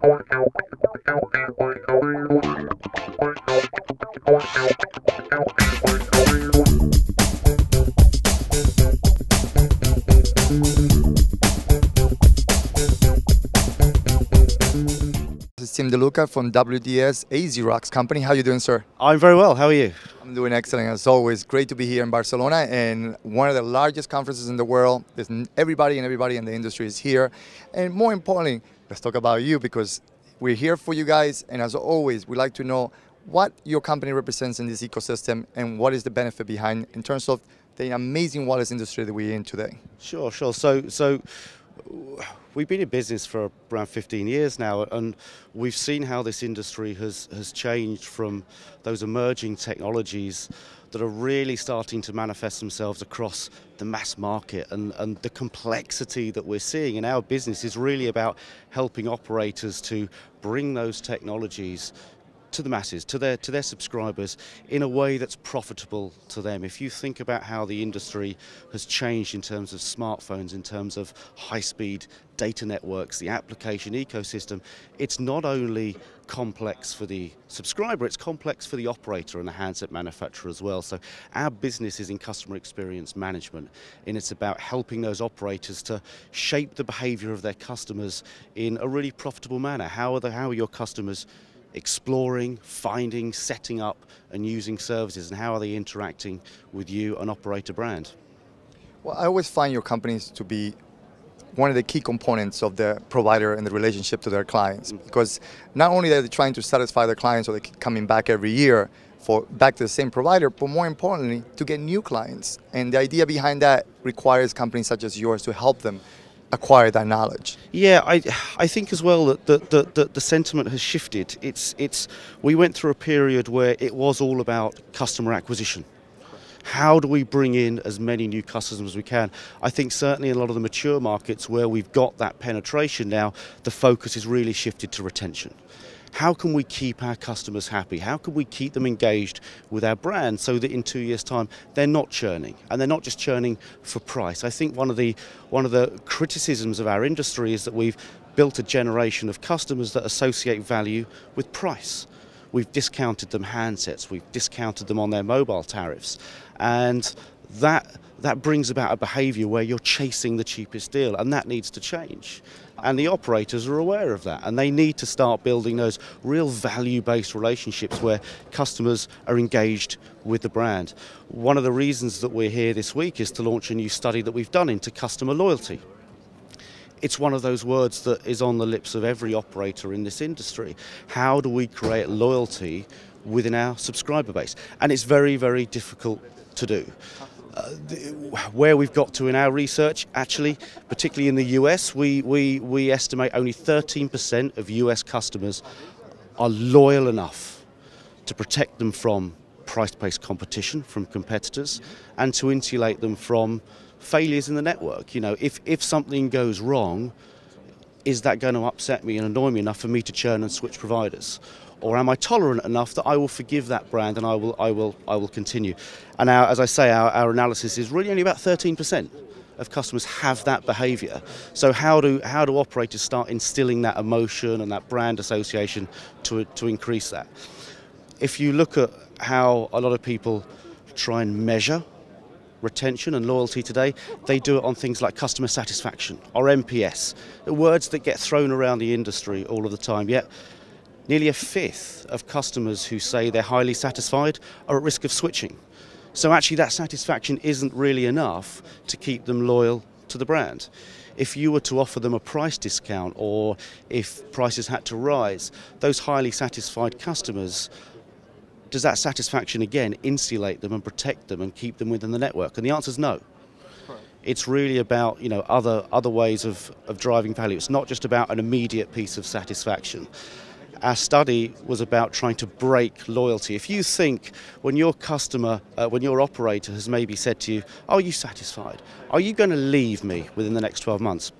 This is Tim Deluca from WDS-Tim company. How are you doing, sir? I'm very well. How are you? I'm doing excellent as always. Great to be here in Barcelona and one of the largest conferences in the world. Everybody in the industry is here. And more importantly, let's talk about you because we're here for you guys. And as always, we like to know what your company represents in this ecosystem and what is the benefit behind in terms of the amazing wireless industry that we're in today. Sure. So we've been in business for around 15 years now, and we've seen how this industry has changed from those emerging technologies that are really starting to manifest themselves across the mass market, and the complexity that we're seeing in our business is really about helping operators to bring those technologies to the masses, to their subscribers in a way that's profitable to them. If you think about how the industry has changed in terms of smartphones, in terms of high-speed data networks, the application ecosystem, it's not only complex for the subscriber, it's complex for the operator and the handset manufacturer as well. So our business is in customer experience management, and it's about helping those operators to shape the behavior of their customers in a really profitable manner. How are your customers exploring, finding, setting up and using services, and how are they interacting with you, an operator brand? Well, I always find your companies to be one of the key components of the provider and the relationship to their clients, because not only are they trying to satisfy their clients so they keep coming back every year back to the same provider, but more importantly to get new clients, and the idea behind that requires companies such as yours to help them acquire that knowledge. Yeah, I think as well that the sentiment has shifted. We went through a period where it was all about customer acquisition. How do we bring in as many new customers as we can? I think certainly in a lot of the mature markets where we've got that penetration now, the focus is really shifted to retention. How can we keep our customers happy? How can we keep them engaged with our brand so that in 2 years' time they're not churning, and they're not just churning for price? I think one of the criticisms of our industry is that we've built a generation of customers that associate value with price. We've discounted them handsets, we've discounted them on their mobile tariffs, and that brings about a behaviour where you're chasing the cheapest deal, and that needs to change. And the operators are aware of that, and they need to start building those real value-based relationships where customers are engaged with the brand. One of the reasons that we're here this week is to launch a new study that we've done into customer loyalty. It's one of those words that is on the lips of every operator in this industry. How do we create loyalty within our subscriber base? And it's very, very difficult to do. Where we've got to in our research, actually, particularly in the US, we estimate only 13% of US customers are loyal enough to protect them from price-based competition from competitors and to insulate them from failures in the network. You know, if something goes wrong, is that going to upset me and annoy me enough for me to churn and switch providers? Or am I tolerant enough that I will forgive that brand and I will continue? And as I say, our analysis is really only about 13% of customers have that behaviour. So how do operators start instilling that emotion and that brand association to increase that? If you look at how a lot of people try and measure retention and loyalty today, they do it on things like customer satisfaction or NPS, the words that get thrown around the industry all of the time. Yet nearly a fifth of customers who say they're highly satisfied are at risk of switching. So actually that satisfaction isn't really enough to keep them loyal to the brand. If you were to offer them a price discount, or if prices had to rise, those highly satisfied customers, does that satisfaction again insulate them and protect them and keep them within the network? And the answer is no. It's really about, you know, other ways of driving value. It's not just about an immediate piece of satisfaction. Our study was about trying to break loyalty. If you think when your customer, when your operator has maybe said to you, "Are you satisfied? Are you going to leave me within the next 12 months?"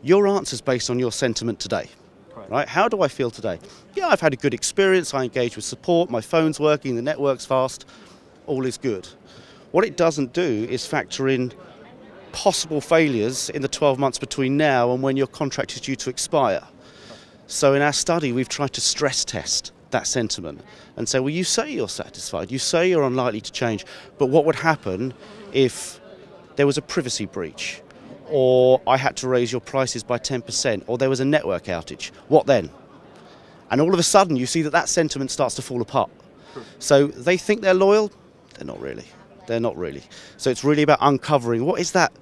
Your answer is based on your sentiment today. Right? How do I feel today? Yeah, I've had a good experience, I engage with support, my phone's working, the network's fast, all is good. What it doesn't do is factor in possible failures in the 12 months between now and when your contract is due to expire. So in our study, we've tried to stress test that sentiment and say, well, you say you're satisfied, you say you're unlikely to change, but what would happen if there was a privacy breach, or I had to raise your prices by 10%, or there was a network outage? What then? And all of a sudden, you see that that sentiment starts to fall apart. So they think they're loyal. They're not really. They're not really. So it's really about uncovering what is that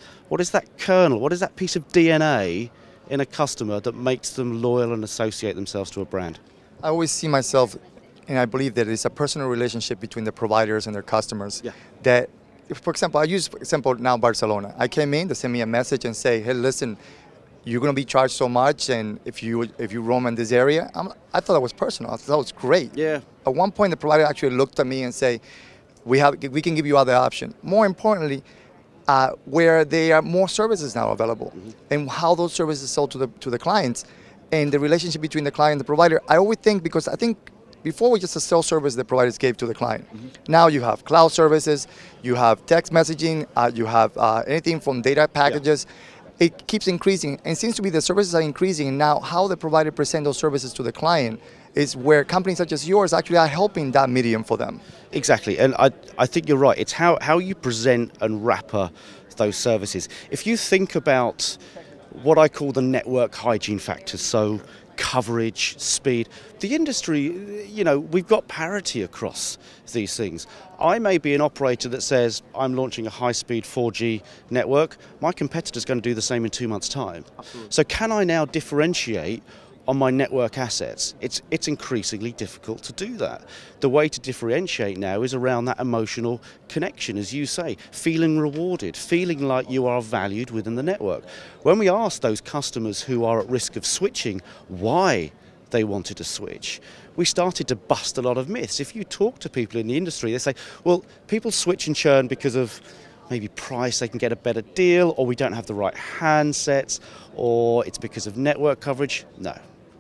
kernel, what is that piece of DNA in a customer that makes them loyal and associate themselves to a brand. I always see myself, and I believe that it's a personal relationship between the providers and their customers. Yeah. That, for example, I use, for example, now Barcelona. I came in, they send me a message and say, hey, listen, you're going to be charged so much, and if you roam in this area, I thought that was personal. I thought that was great. Yeah. At one point, the provider actually looked at me and say, we can give you other option. More importantly, where there are more services now available, and how those services sold to the clients, and the relationship between the client and the provider. I always think, because I think before was just a sales service the providers gave to the client. Now you have cloud services, you have text messaging, you have anything from data packages. Yeah. It keeps increasing, and it seems to be the services are increasing, and now how the provider present those services to the client is where companies such as yours actually are helping that medium for them. Exactly, and I think you're right. It's how you present and wrapper those services. If you think about what I call the network hygiene factors, so coverage, speed, the industry, you know, we've got parity across these things. I may be an operator that says, I'm launching a high-speed 4G network. My competitor's going to do the same in 2 months' time. Absolutely. So can I now differentiate on my network assets? It's increasingly difficult to do that. The way to differentiate now is around that emotional connection, as you say, feeling rewarded, feeling like you are valued within the network. When we ask those customers who are at risk of switching why they wanted to switch, we started to bust a lot of myths. If you talk to people in the industry, they say, well, people switch and churn because of maybe price, they can get a better deal, or we don't have the right handsets, or it's because of network coverage. No.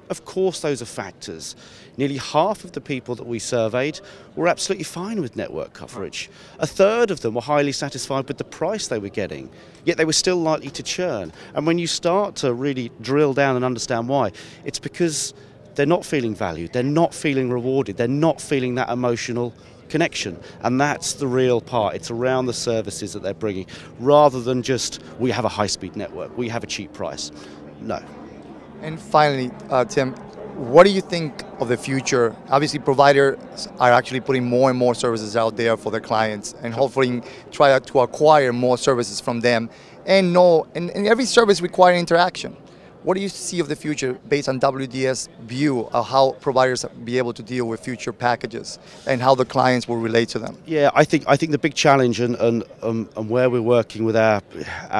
Of course those are factors. Nearly half of the people that we surveyed were absolutely fine with network coverage. A third of them were highly satisfied with the price they were getting, yet they were still likely to churn. And when you start to really drill down and understand why, it's because they're not feeling valued, they're not feeling rewarded, they're not feeling that emotional connection. And that's the real part. It's around the services that they're bringing, rather than just, we have a high-speed network, we have a cheap price. No. And finally, Tim, what do you think of the future? Obviously, providers are actually putting more and more services out there for their clients, and hopefully try to acquire more services from them. And every service requires interaction. What do you see of the future based on WDS view of how providers be able to deal with future packages and how the clients will relate to them? Yeah, I think the big challenge and where we're working with our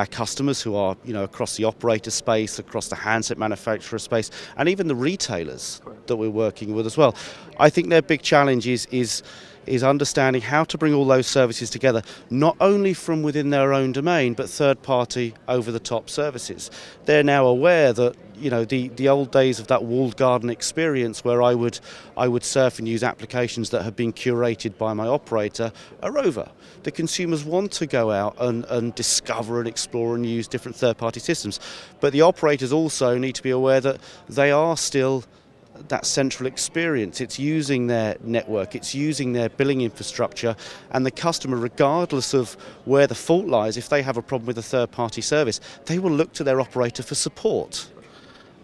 customers who are, you know, across the operator space, across the handset manufacturer space, and even the retailers that we're working with as well. I think their big challenge is understanding how to bring all those services together, not only from within their own domain, but third-party, over-the-top services. They're now aware that, you know, the old days of that walled garden experience where I would surf and use applications that have been curated by my operator are over. The consumers want to go out and discover and explore and use different third-party systems, but the operators also need to be aware that they are still that central experience. It's using their network, it's using their billing infrastructure, and the customer, regardless of where the fault lies, if they have a problem with a third-party service, they will look to their operator for support.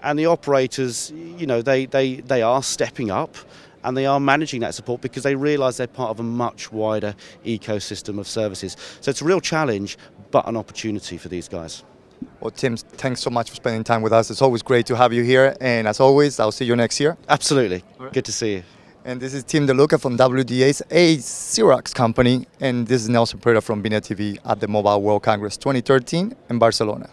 And the operators, you know, they are stepping up, and they are managing that support because they realise they're part of a much wider ecosystem of services. So it's a real challenge, but an opportunity for these guys. Well, Tim, thanks so much for spending time with us. It's always great to have you here. And as always, I'll see you next year. Absolutely. Right. Good to see you. And this is Tim Deluca from WDS, a Xerox company. And this is Nelson Pereira from bnetTV at the Mobile World Congress 2013 in Barcelona.